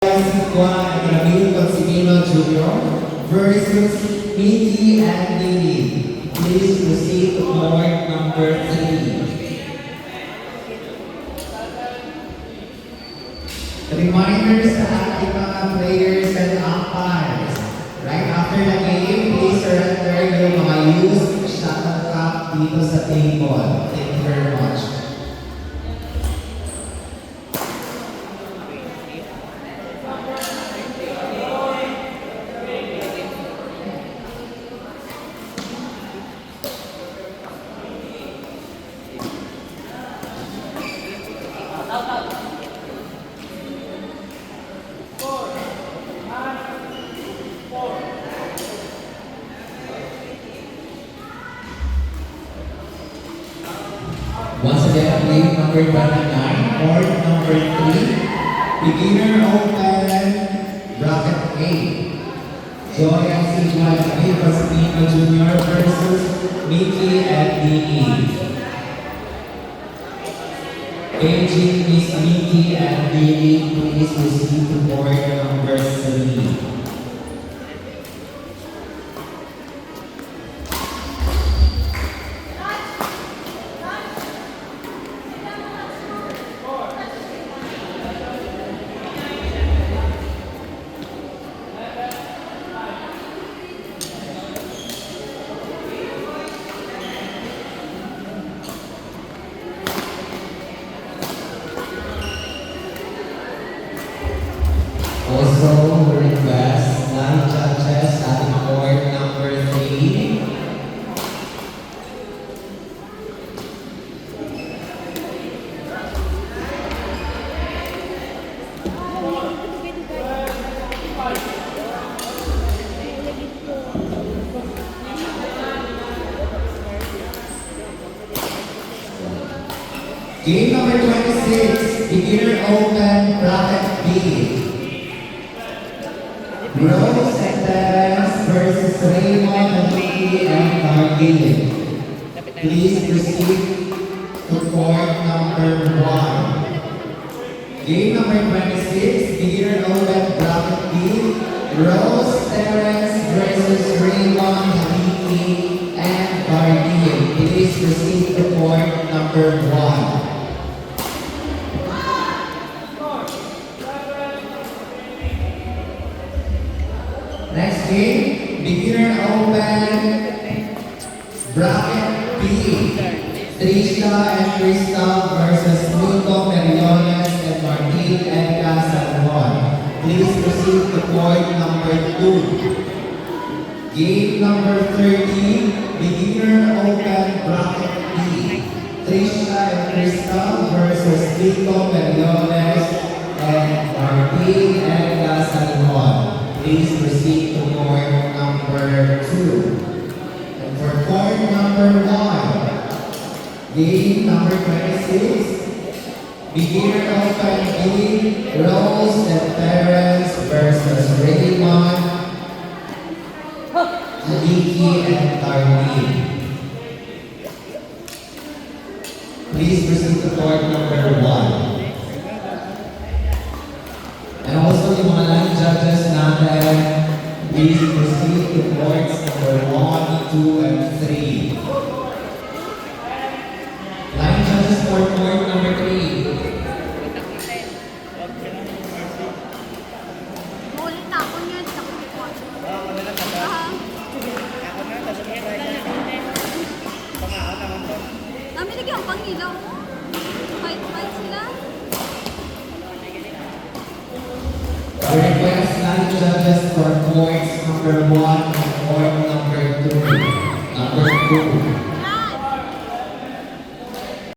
Ramil Consimino Jr. versus Mickey and Lily. Please proceed to court number 3. Reminders sa ating mga players and umpires. Right after the game, please surrender yung mga used shuttlecock dito sa table. Thank you very much. Once again, game number 29, court number 3, beginner open, bracket A. Joy and Sigma Ramil Consimino Jr. versus Mickey and Lily. Aging Miss Mickey and Lily, please proceed to court number 3. Also, we request 9 judges at court number 3. Game number 26, beginner open, bracket B. Rose and Terence versus Raymond and Mickey and Cargill. Please proceed to court number 1. Game number 26, beginner open, bracket B. Rose, Terence versus Raymond, Mickey and Cargill. Please proceed to court number 1. Next game, beginner open, bracket B. Trisha and Crystal versus Nico Meriones and Martin Edgar San Juan. Please proceed to court number 2. Game number 13, beginner open, bracket B. Trisha and Crystal versus Nico Meriones and Martin Edgar San Juan. Please proceed to court number 2. And for court number 1, game number 26, beginner open B, Rose and Terence versus Raymond, Mickey and Carly. Please proceed to court number 1. And also yung mga line judges natin, please proceed to courts number 1, 2, and 3. Line judges for court number 3. Ulit na ako niyan sa kupikot. Dami lagi ang pangilaw mo. Fight sila. We request 9 judges for courts number 1 and court number 2. Number 2.